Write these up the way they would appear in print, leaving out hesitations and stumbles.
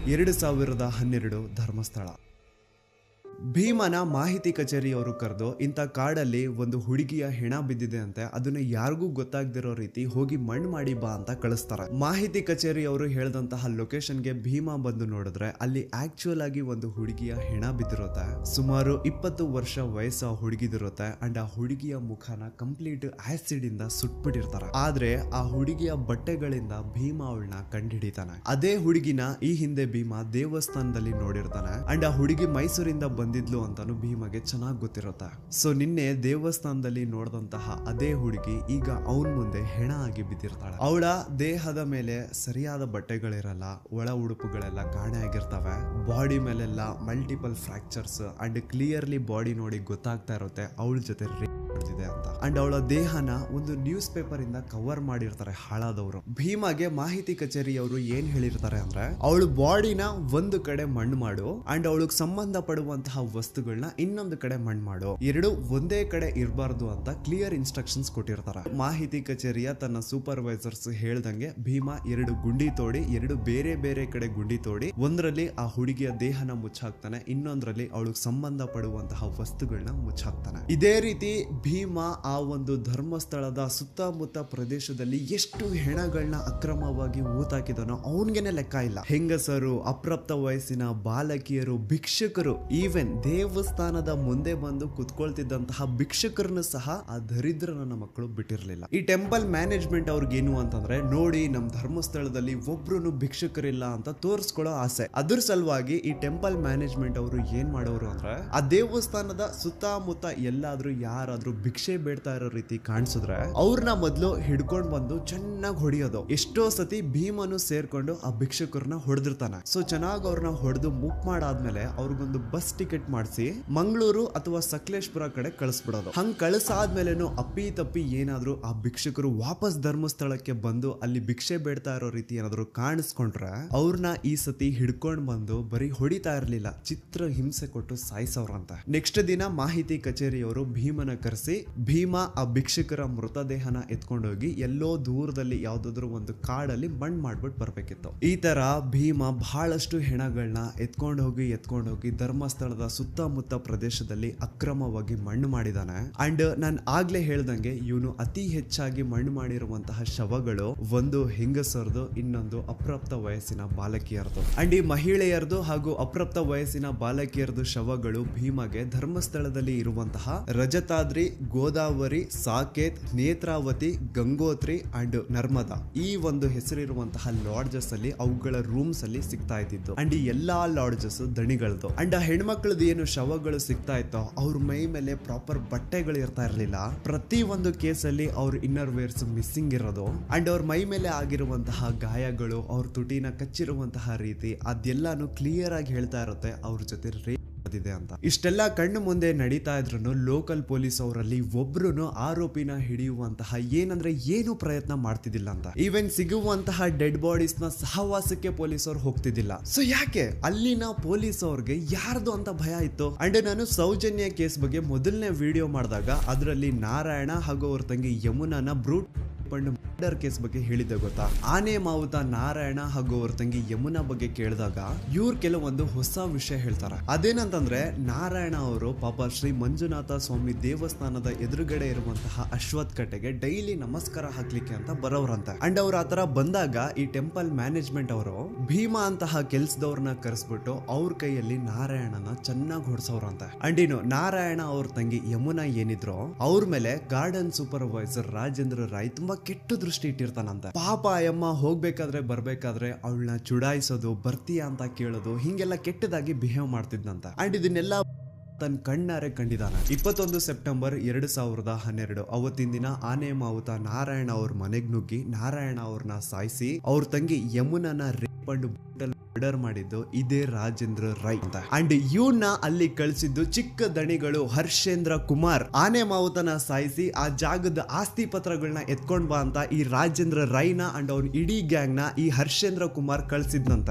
2012 ಧರ್ಮಸ್ಥಳ. ಭೀಮನ ಮಾಹಿತಿ ಕಚೇರಿಯವರು ಕರೆದು ಇಂಥ ಕಾಡಲ್ಲಿ ಒಂದು ಹುಡುಗಿಯ ಹೆಣ ಬಿದ್ದಿದೆ ಅಂತೆ, ಅದನ್ನ ಯಾರಿಗೂ ಗೊತ್ತಾಗದಿರೋ ರೀತಿ ಹೋಗಿ ಮಣ್ಣು ಮಾಡಿ ಬಾ ಅಂತ ಕಳಿಸ್ತಾರೆ. ಮಾಹಿತಿ ಕಚೇರಿಯವರು ಹೇಳಿದಂತಹ ಲೊಕೇಶನ್ಗೆ ಭೀಮಾ ಬಂದು ನೋಡಿದ್ರೆ ಅಲ್ಲಿ ಆಕ್ಚುಯಲ್ ಆಗಿ ಒಂದು ಹುಡುಗಿಯ ಹೆಣ ಬಿದ್ದಿರುತ್ತೆ. ಸುಮಾರು 20 ವರ್ಷ ವಯಸ್ಸು ಹುಡುಗಿದಿರುತ್ತೆ ಅಂಡ್ ಆ ಹುಡುಗಿಯ ಮುಖನ ಕಂಪ್ಲೀಟ್ ಆಸಿಡ್ ಇಂದ ಸುಟ್ಬಿಟ್ಟಿರ್ತಾರೆ. ಆದ್ರೆ ಆ ಹುಡುಗಿಯ ಬಟ್ಟೆಗಳಿಂದ ಭೀಮಾ ಅವಳನ್ನ ಕಂಡುಹಿಡಿತಾನೆ. ಅದೇ ಹುಡುಗಿನ ಈ ಹಿಂದೆ ಭೀಮಾ ದೇವಸ್ಥಾನದಲ್ಲಿ ನೋಡಿರ್ತಾನೆ ಅಂಡ್ ಆ ಹುಡುಗಿ ಮೈಸೂರಿಂದ ಬಂದಿದ್ಲು ಅಂತಾನು ಭೀಮಗೆ ಚೆನ್ನಾಗಿ ಗೊತ್ತಿರುತ್ತೆ. ಸೊ ನಿನ್ನೆ ದೇವಸ್ಥಾನದಲ್ಲಿ ನೋಡಿದಂತಹ ಅದೇ ಹುಡುಗಿ ಈಗ ಅವನ್ ಮುಂದೆ ಹೆಣ ಆಗಿ ಬಿದ್ದಿರ್ತಾಳೆ. ಅವಳ ದೇಹದ ಮೇಲೆ ಸರಿಯಾದ ಬಟ್ಟೆಗಳಿರಲ್ಲ, ಒಳ ಉಡುಪುಗಳೆಲ್ಲ ಕಾಣೆ ಆಗಿರ್ತವೆ, ಬಾಡಿ ಮೇಲೆಲ್ಲ multiple fractures and clearly body ನೋಡಿ ಗೊತ್ತಾಗ್ತಾ ಇರುತ್ತೆ ಅವಳ ಜೊತೆ ನಡೆದಿದೆ ಅಂತ. ಅಂಡ್ ಅವಳ ದೇಹನ ಒಂದು ನ್ಯೂಸ್ ಪೇಪರ್ ಇಂದ ಕವರ್ ಮಾಡಿರ್ತಾರೆ ಹಾಳಾದವರು. ಭೀಮಾಗೆ ಮಾಹಿತಿ ಕಚೇರಿಯವರು ಏನ್ ಹೇಳಿರ್ತಾರೆ ಅಂದ್ರೆ ಅವಳ ಬಾಡಿನ ಒಂದು ಕಡೆ ಮಣ್ಣು ಮಾಡು ಅಂಡ್ ಅವಳಿಗೆ ಸಂಬಂಧ ಪಡುವಂತಹ ವಸ್ತುಗಳನ್ನ ಇನ್ನೊಂದು ಕಡೆ ಮಣ್ಣು ಮಾಡು, ಎರಡು ಒಂದೇ ಕಡೆ ಇರಬಾರ್ದು ಅಂತ ಕ್ಲಿಯರ್ ಇನ್ಸ್ಟ್ರಕ್ಷನ್ಸ್ ಕೊಟ್ಟಿರ್ತಾರೆ. ಮಾಹಿತಿ ಕಚೇರಿಯ ತನ್ನ ಸೂಪರ್ವೈಸರ್ಸ್ ಹೇಳ್ದಂಗೆ ಭೀಮಾ 2 ಗುಂಡಿ ತೋಡಿ 2 ಬೇರೆ ಬೇರೆ ಕಡೆ ಗುಂಡಿ ತೋಡಿ ಒಂದರಲ್ಲಿ ಆ ಹುಡುಗಿಯ ದೇಹನ ಮುಚ್ಚಾಕ್ತಾನೆ, ಇನ್ನೊಂದರಲ್ಲಿ ಅವಳಿಗೆ ಸಂಬಂಧ ಪಡುವಂತಹ ವಸ್ತುಗಳನ್ನ ಮುಚ್ಚಾಕ್ತಾನೆ. ಇದೇ ರೀತಿ ಭೀಮಾ ಆ ಒಂದು ಧರ್ಮಸ್ಥಳದ ಸುತ್ತಮುತ್ತ ಪ್ರದೇಶದಲ್ಲಿ ಎಷ್ಟು ಹೆಣಗಳನ್ನ ಅಕ್ರಮವಾಗಿ ಊತಾಕಿದನೋ ಅವನ್ಗೆನೆ ಲೆಕ್ಕ ಇಲ್ಲ. ಹೆಂಗಸರು, ಅಪ್ರಾಪ್ತ ವಯಸ್ಸಿನ ಬಾಲಕಿಯರು, ಭಿಕ್ಷುಕರು, ಈವನ್ ದೇವಸ್ಥಾನದ ಮುಂದೆ ಬಂದು ಕುತ್ಕೊಳ್ತಿದ್ದಂತಹ ಭಿಕ್ಷುಕರನ್ನು ಸಹ ಆ ದರಿದ್ರ ನನ್ನ ಮಕ್ಕಳು ಬಿಟ್ಟಿರ್ಲಿಲ್ಲ. ಈ ಟೆಂಪಲ್ ಮ್ಯಾನೇಜ್ಮೆಂಟ್ ಅವ್ರಿಗೇನು ಅಂತಂದ್ರೆ ನೋಡಿ ನಮ್ ಧರ್ಮಸ್ಥಳದಲ್ಲಿ ಒಬ್ರು ಭಿಕ್ಷುಕರಿಲ್ಲ ಅಂತ ತೋರಿಸ್ಕೊಳ್ಳೋ ಆಸೆ. ಅದ್ರ ಸಲುವಾಗಿ ಈ ಟೆಂಪಲ್ ಮ್ಯಾನೇಜ್ಮೆಂಟ್ ಅವರು ಏನ್ ಮಾಡೋರು ಅಂದ್ರೆ ಆ ದೇವಸ್ಥಾನದ ಸುತ್ತಮುತ್ತ ಎಲ್ಲಾದ್ರೂ ಯಾರಾದ್ರೂ ಭಿಕ್ಷೆ ಬೇಡ್ತಾ ಇರೋ ರೀತಿ ಕಾಣಿಸಿದ್ರೆ ಅವ್ರನ್ನ ಮೊದ್ಲು ಹಿಡ್ಕೊಂಡ್ ಬಂದು ಚೆನ್ನಾಗಿ ಹೊಡಿಯೋದು. ಎಷ್ಟೋ ಸತಿ ಭೀಮನು ಸೇರ್ಕೊಂಡು ಆ ಭಿಕ್ಷುಕರನ್ನ ಹೊಡೆದಿರ್ತಾನೆ. ಸೊ ಚೆನ್ನಾಗಿ ಅವ್ರನ್ನ ಹೊಡೆದು ಮುಕ್ ಮಾಡಾದ್ಮೇಲೆ ಅವ್ರಿಗೊಂದು ಬಸ್ ಟಿಕೆಟ್ ಮಾಡಿಸಿ ಮಂಗಳೂರು ಅಥವಾ ಸಕಲೇಶ್ಪುರ ಕಡೆ ಕಳಿಸ್ಬಿಡೋದು. ಹಂಗ್ ಕಳಿಸಾದ್ಮೇಲೆನು ಅಪ್ಪಿ ತಪ್ಪಿ ಏನಾದ್ರು ಆ ಭಿಕ್ಷುಕರು ವಾಪಸ್ ಧರ್ಮಸ್ಥಳಕ್ಕೆ ಬಂದು ಅಲ್ಲಿ ಭಿಕ್ಷೆ ಬೇಡ್ತಾ ಇರೋ ರೀತಿ ಏನಾದ್ರು ಕಾಣಿಸ್ಕೊಂಡ್ರೆ ಅವ್ರನ್ನ ಈ ಸತಿ ಹಿಡ್ಕೊಂಡ್ ಬಂದು ಬರೀ ಹೊಡಿತಾ ಇರ್ಲಿಲ್ಲ, ಚಿತ್ರ ಹಿಂಸೆ ಕೊಟ್ಟು ಸಾಯಿಸೋರಂತ. ನೆಕ್ಸ್ಟ್ ದಿನ ಮಾಹಿತಿ ಕಚೇರಿಯವರು ಭೀಮನ ಕರೆಸಿ ಭೀಮಾ ಆ ಭಿಕ್ಷುಕರ ಮೃತದೇಹನ ಎತ್ಕೊಂಡೋಗಿ ಎಲ್ಲೋ ದೂರದಲ್ಲಿ ಯಾವ್ದಾದ್ರು ಒಂದು ಕಾಡಲ್ಲಿ ಮಣ್ಣು ಮಾಡ್ಬಿಟ್ಟು ಬರ್ಬೇಕಿತ್ತು. ಈ ತರ ಭೀಮಾ ಬಹಳಷ್ಟು ಹೆಣಗಳನ್ನ ಎತ್ಕೊಂಡು ಹೋಗಿ ಧರ್ಮಸ್ಥಳದ ಸುತ್ತಮುತ್ತ ಪ್ರದೇಶದಲ್ಲಿ ಅಕ್ರಮವಾಗಿ ಮಣ್ಣು ಮಾಡಿದಾನೆ. ಅಂಡ್ ನಾನು ಆಗ್ಲೇ ಹೇಳ್ದಂಗೆ ಇವನು ಅತಿ ಹೆಚ್ಚಾಗಿ ಮಣ್ಣು ಮಾಡಿರುವಂತಹ ಶವಗಳು ಒಂದು ಹೆಂಗಸರದು, ಇನ್ನೊಂದು ಅಪ್ರಾಪ್ತ ವಯಸ್ಸಿನ ಬಾಲಕಿಯರದು. ಅಂಡ್ ಈ ಮಹಿಳೆಯರದು ಹಾಗೂ ಅಪ್ರಾಪ್ತ ವಯಸ್ಸಿನ ಬಾಲಕಿಯರದು ಶವಗಳು ಭೀಮಾಗೆ ಧರ್ಮಸ್ಥಳದಲ್ಲಿ ಇರುವಂತಹ ರಜತಾದ್ರಿ, ಗೋದಾವರಿ, ಸಾಕೇತ್, ನೇತ್ರಾವತಿ, ಗಂಗೋತ್ರಿ ಅಂಡ್ ನರ್ಮದಾ ಈ ಒಂದು ಹೆಸರಿರುವಂತಹ ಲಾಡ್ಜಸ್ ಅಲ್ಲಿ ಅವುಗಳ ರೂಮ್ಸ್ ಅಲ್ಲಿ ಸಿಗ್ತಾ ಇದ್ದಿದ್ದು. ಅಂಡ್ ಈ ಎಲ್ಲಾ ಲಾಡ್ಜಸ್ ದಣಿಗಳದು. ಅಂಡ್ ಆ ಹೆಣ್ಮಕ್ಳದ್ದು ಏನು ಶವಗಳು ಸಿಗ್ತಾ ಇತ್ತೋ ಅವ್ರ ಮೈ ಮೇಲೆ ಪ್ರಾಪರ್ ಬಟ್ಟೆಗಳು ಇರ್ತಾ ಇರ್ಲಿಲ್ಲ. ಪ್ರತಿ ಒಂದು ಕೇಸಲ್ಲಿ ಅವ್ರ ಇನ್ನರ್ ವೇರ್ಸ್ ಮಿಸ್ಸಿಂಗ್ ಇರೋದು ಅಂಡ್ ಅವ್ರ ಮೈ ಮೇಲೆ ಆಗಿರುವಂತಹ ಗಾಯಗಳು, ಅವ್ರ ತುಟಿನ ಕಚ್ಚಿರುವಂತಹ ರೀತಿ ಅದೆಲ್ಲಾನು ಕ್ಲಿಯರ್ ಆಗಿ ಹೇಳ್ತಾ ಇರುತ್ತೆ ಅವ್ರ ಜೊತೆ ಇದೆ ಅಂತ. ಇಷ್ಟೆಲ್ಲ ಕಣ್ಣು ಮುಂದೆ ನಡೀತಾ ಇದ್ರು ಲೋಕಲ್ ಪೊಲೀಸ್ ಅವರಲ್ಲಿ ಒಬ್ರು ಆರೋಪಿನ ಹಿಡಿಯುವಂತಹ ಏನು ಪ್ರಯತ್ನ ಮಾಡ್ತಿದ್ದಿಲ್ಲ ಅಂತ. ಈವನ್ ಸಿಗುವಂತಹ ಡೆಡ್ ಬಾಡೀಸ್ ನ ಸಹವಾಸಕ್ಕೆ ಪೊಲೀಸ್ ಅವ್ರು ಹೋಗ್ತಿದ್ದಿಲ್ಲ. ಸೊ ಯಾಕೆ ಅಲ್ಲಿನ ಪೊಲೀಸ್ ಅವ್ರಿಗೆ ಯಾರ್ದು ಅಂತ ಭಯ ಇತ್ತು. ಅಂಡ್ ನಾನು ಸೌಜನ್ಯ ಕೇಸ್ ಬಗ್ಗೆ ಮೊದಲನೇ ವಿಡಿಯೋ ಮಾಡಿದಾಗ ಅದರಲ್ಲಿ ನಾರಾಯಣ ಹಾಗೂ ಅವ್ರ ತಂಗಿ ಯಮುನಾನ ಬ್ರೂಟ್ ಮರ್ಡರ್ ಕೇಸ್ ಬಗ್ಗೆ ಹೇಳಿದ್ದೆ ಗೊತ್ತಾ. ಆನೆ ಮಾವುತ ನಾರಾಯಣ ಹಾಗೂ ಅವ್ರ ತಂಗಿ ಯಮುನಾ ಬಗ್ಗೆ ಕೇಳಿದಾಗ ಇವ್ರು ಕೆಲವೊಂದು ಹೊಸ ವಿಷಯ ಹೇಳ್ತಾರೆ. ಅದೇನಂತಂದ್ರೆ ನಾರಾಯಣ ಅವರು ಪಾಪ ಶ್ರೀ ಮಂಜುನಾಥ ಸ್ವಾಮಿ ದೇವಸ್ಥಾನದ ಎದುರುಗಡೆ ಇರುವಂತಹ ಅಶ್ವತ್ ಕಟ್ಟೆಗೆ ಡೈಲಿ ನಮಸ್ಕಾರ ಹಾಕ್ಲಿಕ್ಕೆ ಅಂತ ಬರೋರಂತೆ. ಅಂಡ್ ಅವ್ರ ಆತರ ಬಂದಾಗ ಈ ಟೆಂಪಲ್ ಮ್ಯಾನೇಜ್ಮೆಂಟ್ ಅವರು ಭೀಮಾ ಅಂತಹ ಕೆಲ್ಸದವ್ರನ್ನ ಕರೆಸ್ಬಿಟ್ಟು ಅವ್ರ ಕೈಯಲ್ಲಿ ನಾರಾಯಣನ ಚೆನ್ನಾಗಿ ಹೊಡ್ಸವ್ರಂತೆ. ಅಂಡ್ ಇನ್ನು ನಾರಾಯಣ ಅವ್ರ ತಂಗಿ ಯಮುನಾ ಏನಿದ್ರು ಅವ್ರ ಮೇಲೆ ಗಾರ್ಡನ್ ಸೂಪರ್ವೈಸರ್ ರಾಜೇಂದ್ರ ರಾಯ್ ತುಂಬಾ ಕೆಟ್ಟ ದೃಷ್ಟಿ ಇಟ್ಟಿರ್ತಾನಂತೆ. ಪಾಪ ಅಯ್ಯಮ್ಮ ಹೋಗ್ಬೇಕಾದ್ರೆ ಬರ್ಬೇಕಾದ್ರೆ ಅವಳನ್ನ ಚುಡಾಯಿಸೋದು, ಬರ್ತೀಯಾ ಅಂತ ಕೇಳೋದು, ಹಿಂಗೆಲ್ಲ ಕೆಟ್ಟದಾಗಿ ಬಿಹೇವ್ ಮಾಡ್ತಿದ್ನಂತ. ಅಂಡ್ ಇದನ್ನೆಲ್ಲ ತನ್ನ ಕಣ್ಣಾರೆ ಕಂಡಿದ್ದಾನೆ. 21 ಸೆಪ್ಟೆಂಬರ್ 2012 ಅವತ್ತಿನ ದಿನ ಆನೆ ಮಾವುತ ನಾರಾಯಣ ಅವ್ರ ಮನೆಗ್ ನುಗ್ಗಿ ನಾರಾಯಣ ಅವ್ರನ್ನ ಸಾಯಿಸಿ ಅವ್ರ ತಂಗಿ ಯಮುನನ ರೇಪ್ ಅಂಡ್ ಮರ್ಡರ್ ಮಾಡಿದ್ದು ಇದೇ ರಾಜೇಂದ್ರ ರೈ ಅಂತ. ಅಂಡ್ ಇವನ್ನ ಅಲ್ಲಿ ಕಳಿಸಿದ್ದು ಚಿಕ್ಕ ದಣಿಗಳು ಹರ್ಷೇಂದ್ರ ಕುಮಾರ್. ಆನೆ ಮಾವುತನ ಸಾಯಿಸಿ ಆ ಜಾಗದ ಆಸ್ತಿ ಪತ್ರಗಳನ್ನ ಎತ್ಕೊಂಡ್ ಬಾ ಅಂತ ಈ ರಾಜೇಂದ್ರ ರೈನ ಅಂಡ್ ಅವ್ನ ಇಡೀ ಗ್ಯಾಂಗ್ ನ ಈ ಹರ್ಷೇಂದ್ರ ಕುಮಾರ್ ಕಳಿಸಿದ್ನಂತ.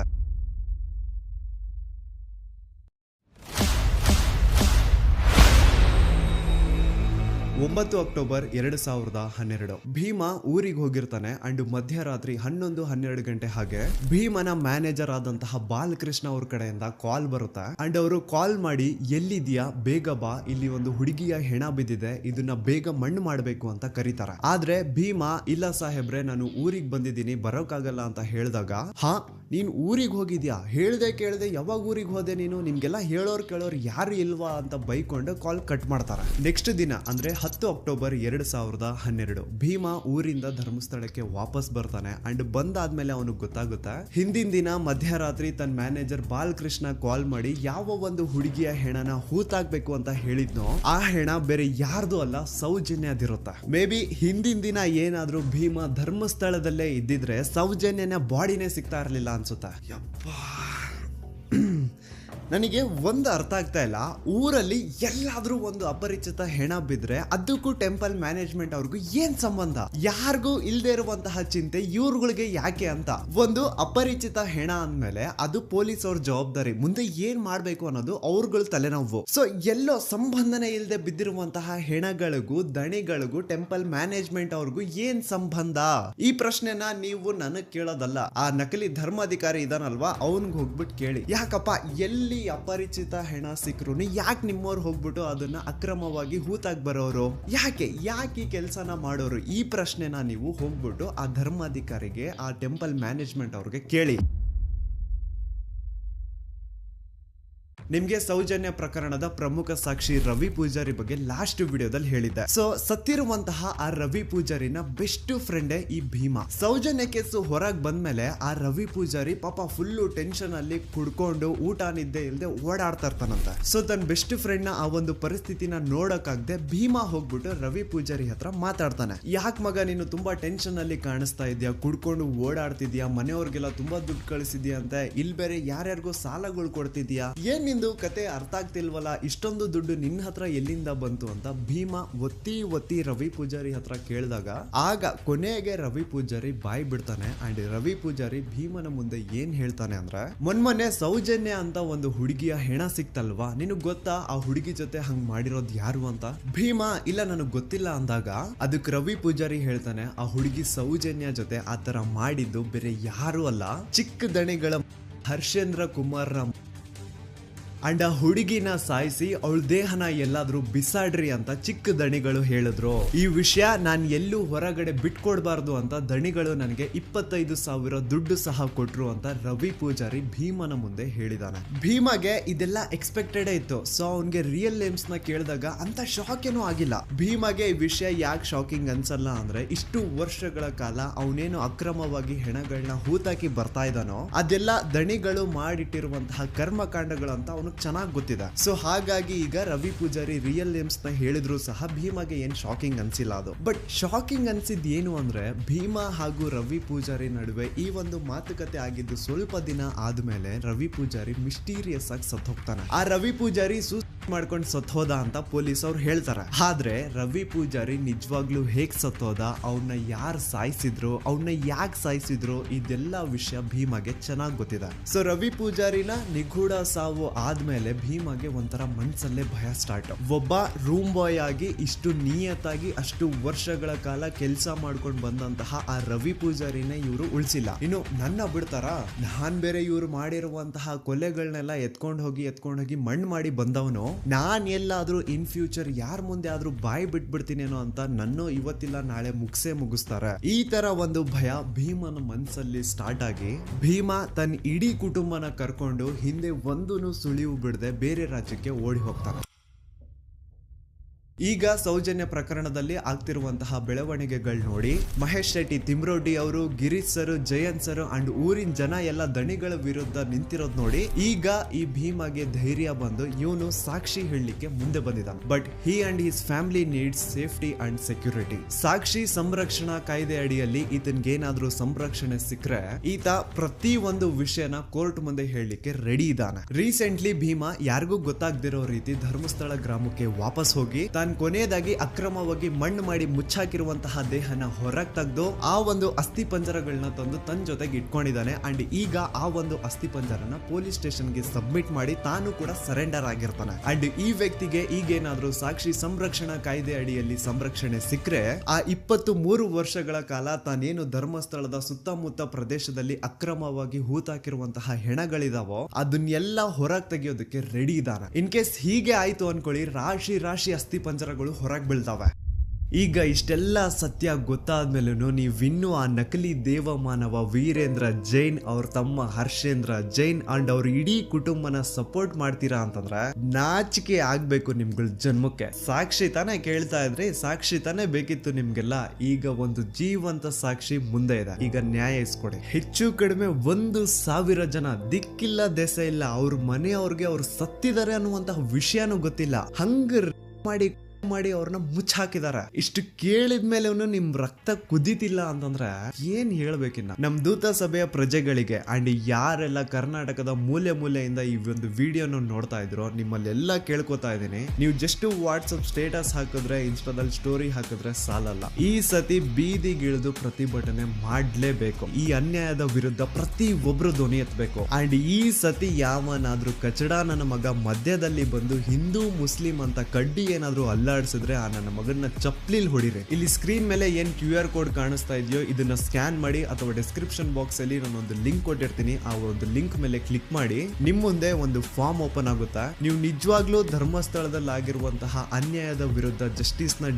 9 ಅಕ್ಟೋಬರ್ 2012 ಭೀಮಾ ಊರಿಗೆ ಹೋಗಿರ್ತಾನೆ ಅಂಡ್ ಮಧ್ಯರಾತ್ರಿ 11-12 ಗಂಟೆ ಹಾಗೆ ಭೀಮನ ಮ್ಯಾನೇಜರ್ ಆದಂತಹ ಬಾಲಕೃಷ್ಣ ಅವ್ರ ಕಡೆಯಿಂದ ಕಾಲ್ ಬರುತ್ತೆ ಅಂಡ್ ಅವರು ಕಾಲ್ ಮಾಡಿ ಎಲ್ಲಿದ್ಯಾ ಬೇಗ ಬಾ, ಇಲ್ಲಿ ಒಂದು ಹುಡುಗಿಯ ಹೆಣ ಬಿದ್ದಿದೆ, ಇದನ್ನ ಬೇಗ ಮಣ್ಣು ಮಾಡಬೇಕು ಅಂತ ಕರೀತಾರೆ. ಆದ್ರೆ ಭೀಮಾ ಇಲ್ಲ ಸಾಹೇಬ್ರೆ ನಾನು ಊರಿಗೆ ಬಂದಿದ್ದೀನಿ ಬರೋಕ್ಕಾಗಲ್ಲ ಅಂತ ಹೇಳಿದಾಗ, ಹಾ ನೀನ್ ಊರಿಗೆ ಹೋಗಿದ್ಯಾ, ಹೇಳ್ದೆ ಕೇಳ್ದೆ ಯಾವಾಗ ಊರಿಗೆ ಹೋದೆ ನೀನು, ನಿಮ್ಗೆಲ್ಲ ಹೇಳೋರ್ ಕೇಳೋರ್ ಯಾರು ಇಲ್ವಾ ಅಂತ ಬೈಕೊಂಡು ಕಾಲ್ ಕಟ್ ಮಾಡ್ತಾರೆ. ನೆಕ್ಸ್ಟ್ ದಿನ ಅಂದ್ರೆ 10 ಅಕ್ಟೋಬರ್ 2012 ಭೀಮಾ ಊರಿಂದ ಧರ್ಮಸ್ಥಳಕ್ಕೆ ವಾಪಸ್ ಬರ್ತಾನೆ ಅಂಡ್ ಬಂದಾದ್ಮೇಲೆ ಅವನಿಗೆ ಗೊತ್ತಾಗುತ್ತೆ ಹಿಂದಿನ ದಿನ ಮಧ್ಯರಾತ್ರಿ ತನ್ನ ಮ್ಯಾನೇಜರ್ ಬಾಲಕೃಷ್ಣ ಕಾಲ್ ಮಾಡಿ ಯಾವ ಒಂದು ಹುಡುಗಿಯ ಹೆಣನ ಹೂತಾಕ್ಬೇಕು ಅಂತ ಹೇಳಿದ್ನೋ ಆ ಹೆಣ ಬೇರೆ ಯಾರ್ದು ಅಲ್ಲ ಸೌಜನ್ಯದಿರುತ್ತೆ. ಮೇ ಬಿ ಹಿಂದಿನ ದಿನ ಏನಾದ್ರೂ ಭೀಮಾ ಧರ್ಮಸ್ಥಳದಲ್ಲೇ ಇದ್ದಿದ್ರೆ ಸೌಜನ್ಯನ ಬಾಡಿನೇ ಸಿಗ್ತಾ ಇರ್ಲಿಲ್ಲ ಅನ್ಸುತ್ತೆ. ಯಪ್ಪಾ ನನಗೆ ಒಂದು ಅರ್ಥ ಆಗ್ತಾ ಇಲ್ಲ, ಊರಲ್ಲಿ ಎಲ್ಲಾದ್ರೂ ಒಂದು ಅಪರಿಚಿತ ಹೆಣ ಬಿದ್ರೆ ಅದಕ್ಕೂ ಟೆಂಪಲ್ ಮ್ಯಾನೇಜ್ಮೆಂಟ್ ಅವ್ರಿಗೂ ಏನ್ ಸಂಬಂಧ? ಯಾರಿಗೂ ಇಲ್ದೇ ಇರುವಂತಹ ಚಿಂತೆ ಇವ್ರುಗಳಿಗೆ ಯಾಕೆ ಅಂತ. ಒಂದು ಅಪರಿಚಿತ ಹೆಣ ಅಂದ್ಮೇಲೆ ಅದು ಪೊಲೀಸ್ ಅವ್ರ ಜವಾಬ್ದಾರಿ, ಮುಂದೆ ಏನ್ ಮಾಡ್ಬೇಕು ಅನ್ನೋದು ಅವ್ರಗಳ ತಲೆನೋವು. ಸೊ ಎಲ್ಲೋ ಸಂಬಂಧನೇ ಇಲ್ಲದೆ ಬಿದ್ದಿರುವಂತಹ ಹೆಣಗಳಿಗೂ ದಣಿಗಳಿಗೂ ಟೆಂಪಲ್ ಮ್ಯಾನೇಜ್ಮೆಂಟ್ ಅವ್ರಿಗೂ ಏನ್ ಸಂಬಂಧ? ಈ ಪ್ರಶ್ನೆನ ನೀವು ನನಗ್ ಕೇಳೋದಲ್ಲ, ಆ ನಕಲಿ ಧರ್ಮಾಧಿಕಾರಿ ಇದಾನಲ್ವಾ ಅವನ್ಗೆ ಹೋಗ್ಬಿಟ್ಟು ಕೇಳಿ. ಯಾಕಪ್ಪ ಎಲ್ಲಿ ಅಪರಿಚಿತ ಹೆಣ ಸಿಕ್ಕರು ಯಾಕೆ ನಿಮ್ಮವ್ರು ಹೋಗ್ಬಿಟ್ಟು ಅದನ್ನ ಅಕ್ರಮವಾಗಿ ಹೂತಾಗಿ ಬರೋರು? ಯಾಕೆ ಈ ಕೆಲಸನ ಮಾಡೋರು? ಈ ಪ್ರಶ್ನೆನ ನೀವು ಹೋಗ್ಬಿಟ್ಟು ಆ ಧರ್ಮಾಧಿಕಾರಿಗೆ ಆ ಟೆಂಪಲ್ ಮ್ಯಾನೇಜ್ಮೆಂಟ್ ಅವ್ರಿಗೆ ಕೇಳಿ. ನಿಮ್ಗೆ ಸೌಜನ್ಯ ಪ್ರಕರಣದ ಪ್ರಮುಖ ಸಾಕ್ಷಿ ರವಿ ಪೂಜಾರಿ ಬಗ್ಗೆ ಲಾಸ್ಟ್ ವಿಡಿಯೋದಲ್ಲಿ ಹೇಳಿದ್ದೆ. ಸೊ ಸತ್ತಿರುವಂತಹ ಆ ರವಿ ಪೂಜಾರಿನ ಬೆಸ್ಟ್ ಫ್ರೆಂಡೇ ಈ ಭೀಮಾ. ಸೌಜನ್ಯ ಕೇಸು ಹೊರಗೆ ಬಂದ್ಮೇಲೆ ಆ ರವಿ ಪೂಜಾರಿ ಪಾಪ ಫುಲ್ಲು ಟೆನ್ಷನ್ ಅಲ್ಲಿ ಕುಡ್ಕೊಂಡು ಊಟ ನಿದ್ದೆ ಇಲ್ಲದೆ ಓಡಾಡ್ತಾ ಇರ್ತಾನಂತೆ. ಸೊ ತನ್ನ ಬೆಸ್ಟ್ ಫ್ರೆಂಡ್ ನ ಆ ಒಂದು ಪರಿಸ್ಥಿತಿನ ನೋಡಕ್ಕಾಗದೆ ಭೀಮಾ ಹೋಗ್ಬಿಟ್ಟು ರವಿ ಪೂಜಾರಿ ಹತ್ರ ಮಾತಾಡ್ತಾನೆ. ಯಾಕೆ ಮಗ ನೀನು ತುಂಬಾ ಟೆನ್ಷನ್ ಅಲ್ಲಿ ಕಾಣಿಸ್ತಾ ಇದೆಯಾ, ಕುಡ್ಕೊಂಡು ಓಡಾಡ್ತಿದ್ಯಾ, ಮನೆಯವ್ರಿಗೆಲ್ಲ ತುಂಬಾ ದುಡ್ಡು ಕಳಿಸಿದ್ಯಾ ಅಂತ, ಇಲ್ಲಿ ಬೇರೆ ಯಾರ್ಯಾರಿಗೂ ಸಾಲಗಳು ಕೊಡ್ತಿದ್ಯಾ, ಏನ್ ನಿಂದು ಕತೆ ಅರ್ಥ ಆಗ್ತಿಲ್ವಲ್ಲ, ಇಷ್ಟೊಂದು ದುಡ್ಡು ನಿನ್ನ ಹತ್ರ ಎಲ್ಲಿಂದ ಬಂತು ಅಂತ ಭೀಮಾ ಒತ್ತಿ ರವಿ ಪೂಜಾರಿ ಹತ್ರ ಕೇಳಿದಾಗ ಆಗ ಕೊನೆಗೆ ರವಿ ಪೂಜಾರಿ ಬಾಯ್ ಬಿಡ್ತಾನೆ. ಅಂಡ್ ರವಿ ಪೂಜಾರಿ ಭೀಮನ ಮುಂದೆ ಏನ್ ಹೇಳ್ತಾನೆ ಅಂದ್ರೆ, ಮೊನ್ನೆ ಸೌಜನ್ಯ ಅಂತ ಒಂದು ಹುಡುಗಿಯ ಹೆಣ ಸಿಕ್ತಲ್ವಾ, ನಿನಗ್ ಗೊತ್ತಾ ಆ ಹುಡುಗಿ ಜೊತೆ ಹಂಗ್ ಮಾಡಿರೋದ್ ಯಾರು ಅಂತ? ಭೀಮಾ ಇಲ್ಲ ನನಗ್ ಗೊತ್ತಿಲ್ಲ ಅಂದಾಗ ಅದಕ್ಕೆ ರವಿ ಪೂಜಾರಿ ಹೇಳ್ತಾನೆ, ಆ ಹುಡುಗಿ ಸೌಜನ್ಯ ಜೊತೆ ಆತರ ಮಾಡಿದ್ದು ಬೇರೆ ಯಾರು ಅಲ್ಲ, ಚಿಕ್ಕ ದಣಿಗಳ ಹರ್ಷೇಂದ್ರ ಕುಮಾರ್ನ ಅಂಡ್ ಆ ಹುಡುಗಿನ ಸಾಯಿಸಿ ಅವಳ ದೇಹನ ಎಲ್ಲಾದ್ರೂ ಬಿಸಾಡ್ರಿ ಅಂತ ಚಿಕ್ಕ ದಣಿಗಳು ಹೇಳಿದ್ರು. ಈ ವಿಷಯ ನಾನ್ ಎಲ್ಲೂ ಹೊರಗಡೆ ಬಿಟ್ಕೊಡ್ಬಾರ್ದು ಅಂತ ದಣಿಗಳು ನನಗೆ 25,000 ದುಡ್ಡು ಸಹ ಕೊಟ್ರು ಅಂತ ರವಿ ಪೂಜಾರಿ ಭೀಮನ ಮುಂದೆ ಹೇಳಿದಾನೆ. ಭೀಮಗೆ ಇದೆಲ್ಲ ಎಕ್ಸ್ಪೆಕ್ಟೆಡ್ ಇತ್ತು. ಸೊ ಅವನ್ಗೆ ರಿಯಲ್ ನೇಮ್ಸ್ ನ ಕೇಳಿದಾಗ ಅಂತ ಶಾಕ್ ಏನೂ ಆಗಿಲ್ಲ. ಭೀಮಗೆ ಈ ವಿಷಯ ಯಾಕೆ ಶಾಕಿಂಗ್ ಅನ್ಸಲ್ಲ ಅಂದ್ರೆ, ಇಷ್ಟು ವರ್ಷಗಳ ಕಾಲ ಅವನೇನು ಅಕ್ರಮವಾಗಿ ಹೆಣಗಳನ್ನ ಹೂತಾಕಿ ಬರ್ತಾ ಇದ್ದಾನೋ ಅದೆಲ್ಲ ದಣಿಗಳು ಮಾಡಿಟ್ಟಿರುವಂತಹ ಕರ್ಮಕಾಂಡಗಳು ಅಂತ ಅವನು ಚೆನ್ನಾಗಿ ಗೊತ್ತಿದೆ. ಸೊ ಹಾಗಾಗಿ ಈಗ ರವಿ ಪೂಜಾರಿ ರಿಯಲ್ ನೇಮ್ಸ್ ನ ಹೇಳಿದ್ರು ಸಹ ಭೀಮಾಗೆ ಏನ್ ಶಾಕಿಂಗ್ ಅನ್ಸಿಲ್ಲ ಅದು. ಬಟ್ ಶಾಕಿಂಗ್ ಅನ್ಸಿದ್ ಏನು ಅಂದ್ರೆ, ಭೀಮಾ ಹಾಗೂ ರವಿ ಪೂಜಾರಿ ನಡುವೆ ಈ ಒಂದು ಮಾತುಕತೆ ಆಗಿದ್ದು ಸ್ವಲ್ಪ ದಿನ ಆದ್ಮೇಲೆ ರವಿ ಪೂಜಾರಿ ಮಿಸ್ಟೀರಿಯಸ್ ಆಗಿ ಸತ್ತು ಹೋಗ್ತಾನೆ. ಆ ರವಿ ಪೂಜಾರಿ ಮಾಡ್ಕೊಂಡು ಸತ್ತೋದ ಅಂತ ಪೊಲೀಸ್ ಅವ್ರು ಹೇಳ್ತಾರೆ. ಆದ್ರೆ ರವಿ ಪೂಜಾರಿ ನಿಜವಾಗ್ಲೂ ಹೇಗ್ ಸತ್ತೋದ, ಅವನ್ನ ಯಾರು ಸಾಯಿಸಿದ್ರು, ಅವನ್ನ ಯಾಕೆ ಸಾಯಿಸಿದ್ರು, ಇದೆಲ್ಲ ವಿಷಯ ಭೀಮಾಗೆ ಚೆನ್ನಾಗಿ ಗೊತ್ತಿದೆ. ಸೊ ರವಿ ಪೂಜಾರಿನ ನಿಗೂಢ ಸಾವು ಆದ್ಮೇಲೆ ಭೀಮಾಗೆ ಒಂಥರ ಮನ್ಸಲ್ಲೇ ಭಯ ಸ್ಟಾರ್ಟ್. ಒಬ್ಬ ರೂಮ್ ಬಾಯ್ ಆಗಿ ಇಷ್ಟು ನಿಯತ್ತಾಗಿ ಅಷ್ಟು ವರ್ಷಗಳ ಕಾಲ ಕೆಲಸ ಮಾಡ್ಕೊಂಡು ಬಂದಂತಹ ಆ ರವಿ ಪೂಜಾರಿನ ಇವರು ಉಳಿಸಿಲ್ಲ. ಇನ್ನು ನನ್ನ ಬಿಡ್ತಾರ, ನಾನ್ ಬೇರೆ ಇವ್ರು ಮಾಡಿರುವಂತಹ ಕೊಲೆಗಳನ್ನೆಲ್ಲ ಎತ್ಕೊಂಡು ಹೋಗಿ ಮಣ್ಣು ಮಾಡಿ ಬಂದವನು, ನಾನ್ ಎಲ್ಲಾದ್ರೂ ಇನ್ ಫ್ಯೂಚರ್ ಯಾರ ಮುಂದೆ ಆದ್ರೂ ಬಾಯಿ ಬಿಟ್ಬಿಡ್ತೀನೇನೋ ಅಂತ ನನ್ನ ಇವತ್ತಿಲ್ಲ ನಾಳೆ ಮುಗಿಸ್ತಾರೆ. ಈ ತರ ಒಂದು ಭಯ ಭೀಮನ ಮನ್ಸಲ್ಲಿ ಸ್ಟಾರ್ಟ್ ಆಗಿ ಭೀಮಾ ತನ್ನ ಇಡೀ ಕುಟುಂಬನ ಕರ್ಕೊಂಡು ಹಿಂದೆ ಒಂದೂನು ಸುಳಿವು ಬಿಡದೆ ಬೇರೆ ರಾಜ್ಯಕ್ಕೆ ಓಡಿ ಹೋಗ್ತಾನೆ. ಈಗ ಸೌಜನ್ಯ ಪ್ರಕರಣದಲ್ಲಿ ಆಗ್ತಿರುವಂತಹ ಬೆಳವಣಿಗೆಗಳು ನೋಡಿ ಮಹೇಶ್ ಶೆಟ್ಟಿ, ತಿಮ್ರೋಡಿ ಅವರು, Girish sir, Jayant sir and ಊರಿನ ಜನ ಎಲ್ಲ ದಣಿಗಳ ವಿರುದ್ಧ ನಿಂತಿರೋದ್ ನೋಡಿ ಈಗ ಈ ಭೀಮಾಗೆ ಧೈರ್ಯ ಬಂದು ಇವನು ಸಾಕ್ಷಿ ಹೇಳಲಿಕ್ಕೆ ಮುಂದೆ ಬಂದಿದ್ದಾನೆ. But he and his family needs safety and security. ಸಾಕ್ಷಿ ಸಂರಕ್ಷಣಾ ಕಾಯ್ದೆ ಅಡಿಯಲ್ಲಿ ಈತನ್ಗೇನಾದ್ರೂ ಸಂರಕ್ಷಣೆ ಸಿಕ್ಕರೆ ಈತ ಪ್ರತಿ ಒಂದು ವಿಷಯನ ಕೋರ್ಟ್ ಮುಂದೆ ಹೇಳಲಿಕ್ಕೆ ರೆಡಿ ಇದ್ದಾನೆ. ರೀಸೆಂಟ್ಲಿ ಭೀಮಾ ಯಾರಿಗೂ ಗೊತ್ತಾಗ್ದಿರೋ ರೀತಿ ಧರ್ಮಸ್ಥಳ ಗ್ರಾಮಕ್ಕೆ ವಾಪಸ್ ಹೋಗಿ ತಾನು ಕೊನೆಯದಾಗಿ ಅಕ್ರಮವಾಗಿ ಮಣ್ಣು ಮಾಡಿ ಮುಚ್ಚಾಕಿರುವಂತಹ ದೇಹನ ಹೊರಗೆ ತೆಗೆದು ಆ ಒಂದು ಅಸ್ಥಿ ಪಂಜರಗಳನ್ನ ತಂದು ತನ್ನ ಜೊತೆಗೆ ಇಟ್ಕೊಂಡಿದ್ದಾನೆ. ಅಂಡ್ ಈಗ ಆ ಒಂದು ಅಸ್ಥಿ ಪಂಜರನ ಪೊಲೀಸ್ ಸ್ಟೇಷನ್ಗೆ ಸಬ್ಮಿಟ್ ಮಾಡಿ ತಾನು ಕೂಡ ಸರೆಂಡರ್ ಆಗಿರ್ತಾನೆ. ಅಂಡ್ ಈ ವ್ಯಕ್ತಿಗೆ ಈಗೇನಾದ್ರೂ ಸಾಕ್ಷಿ ಸಂರಕ್ಷಣಾ ಕಾಯ್ದೆ ಅಡಿಯಲ್ಲಿ ಸಂರಕ್ಷಣೆ ಸಿಕ್ಕರೆ ಆ 23 ವರ್ಷಗಳ ಕಾಲ ತಾನೇನು ಧರ್ಮಸ್ಥಳದ ಸುತ್ತಮುತ್ತ ಪ್ರದೇಶದಲ್ಲಿ ಅಕ್ರಮವಾಗಿ ಹೂತಾಕಿರುವಂತಹ ಹೆಣಗಳಿದಾವೋ ಅದನ್ನೆಲ್ಲ ಹೊರಗೆ ತೆಗೆಯೋದಕ್ಕೆ ರೆಡಿ ಇದಾರೆ. ಇನ್ ಕೇಸ್ ಹೀಗೆ ಆಯ್ತು ಅನ್ಕೊಳ್ಳಿ, ರಾಶಿ ಅಸ್ಥಿ ಪಂಜರಗಳು ಹೊರಗೆ ಬೀಳ್ತಾವೆ. ಈಗ ಇಷ್ಟೆಲ್ಲ ಸತ್ಯ ಗೊತ್ತಾದ್ಮೇಲೂ ನೀವಿನ್ನೂ ಆ ನಕಲಿ ದೇವಮಾನವ ವೀರೇಂದ್ರ ಜೈನ್ ಅವ್ರ ತಮ್ಮ ಹರ್ಷೇಂದ್ರ ಜೈನ್ ಅಂಡ್ ಅವ್ರ ಇಡೀ ಕುಟುಂಬನ ಸಪೋರ್ಟ್ ಮಾಡ್ತೀರಾ ಅಂತಂದ್ರೆ ನಾಚಿಕೆ ಆಗ್ಬೇಕು ನಿಮ್ಗಳ ಜನ್ಮಕ್ಕೆ. ಸಾಕ್ಷಿ ತಾನೇ ಕೇಳ್ತಾ ಇದ್ರಿ, ಸಾಕ್ಷಿ ತಾನೇ ಬೇಕಿತ್ತು ನಿಮ್ಗೆಲ್ಲ. ಈಗ ಒಂದು ಜೀವಂತ ಸಾಕ್ಷಿ ಮುಂದೆ ಇದೆ, ಈಗ ನ್ಯಾಯ ಇಸ್ಕೊಡಿ. ಹೆಚ್ಚು ಕಡಿಮೆ 1,000 ಜನ ದಿಕ್ಕಿಲ್ಲ ದೆಸೆ ಇಲ್ಲ, ಅವ್ರ ಮನೆಯವ್ರಿಗೆ ಅವ್ರು ಸತ್ತಿದ್ದಾರೆ ಅನ್ನುವಂತಹ ವಿಷಯನೂ ಗೊತ್ತಿಲ್ಲ, ಹಂಗ ಮಾಡಿ ಅವ್ರನ್ನ ಮುಚ್ಚಾಕಿದಾರೆ. ಇಷ್ಟು ಕೇಳಿದ್ಮೇಲೆ ನಿಮ್ ರಕ್ತ ಕುದಿತಿಲ್ಲ ಅಂತಂದ್ರೆ ಏನ್ ಹೇಳ್ಬೇಕಿನ್ನ. ನಮ್ ದೂತ ಸಭೆಯ ಪ್ರಜೆಗಳಿಗೆ ಅಂಡ್ ಯಾರೆಲ್ಲ ಕರ್ನಾಟಕದ ಮೂಲೆಯಿಂದ ಈ ಒಂದು ವಿಡಿಯೋನ ನೋಡ್ತಾ ಇದ್ರು ನಿಮ್ಮಲ್ಲೆಲ್ಲ ಕೇಳ್ಕೊತಾ ಇದೀನಿ, ನೀವು ಜಸ್ಟ್ ವಾಟ್ಸಪ್ ಸ್ಟೇಟಸ್ ಹಾಕಿದ್ರೆ, ಇನ್ಸ್ಟಾದಲ್ಲಿ ಸ್ಟೋರಿ ಹಾಕಿದ್ರೆ ಸಾಲಲ್ಲ. ಈ ಸತಿ ಬೀದಿಗಿಳಿದು ಪ್ರತಿಭಟನೆ ಮಾಡ್ಲೇಬೇಕು. ಈ ಅನ್ಯಾಯದ ವಿರುದ್ಧ ಪ್ರತಿ ಒಬ್ರು ಧ್ವನಿ ಎತ್ತಬೇಕು. ಅಂಡ್ ಈ ಸತಿ ಯಾವನಾದ್ರೂ ಕಚಡ ನನ್ನ ಮಗ ಮಧ್ಯದಲ್ಲಿ ಬಂದು ಹಿಂದೂ ಮುಸ್ಲಿಂ ಅಂತ ಕಡ್ಡಿ ಏನಾದ್ರೂ ಅಲ್ಲಾಡಿಸಿದ್ರೆ ಆ ನನ್ನ ಮಗನ್ನ ಚಪ್ಲಿಲ್ ಹೊಡಿರಿ. ಇಲ್ಲಿ ಸ್ಕ್ರೀನ್ ಮೇಲೆ ಏನ್ QR ಕೋಡ್ ಕಾಣಿಸ್ತಾ ಇದೆಯೋ ಇದನ್ನ ಸ್ಕ್ಯಾನ್ ಮಾಡಿ ಅಥವಾ ಡಿಸ್ಕ್ರಿಪ್ಷನ್ ಬಾಕ್ಸ್ ಅಲ್ಲಿ ನಾನೊಂದು ಲಿಂಕ್ ಕೊಟ್ಟಿರ್ತೀನಿ, ಆ ಒಂದು ಲಿಂಕ್ ಮೇಲೆ ಕ್ಲಿಕ್ ಮಾಡಿ ನಿಮ್ ಮುಂದೆ ಒಂದು ಫಾರ್ಮ್ ಓಪನ್ ಆಗುತ್ತಾ. ನೀವು ನಿಜವಾಗ್ಲೂ ಧರ್ಮಸ್ಥಳದಲ್ಲಿ ಆಗಿರುವಂತಹ ಅನ್ಯಾಯದ ವಿರುದ್ಧ ಜಸ್ಟಿಸ್ ನ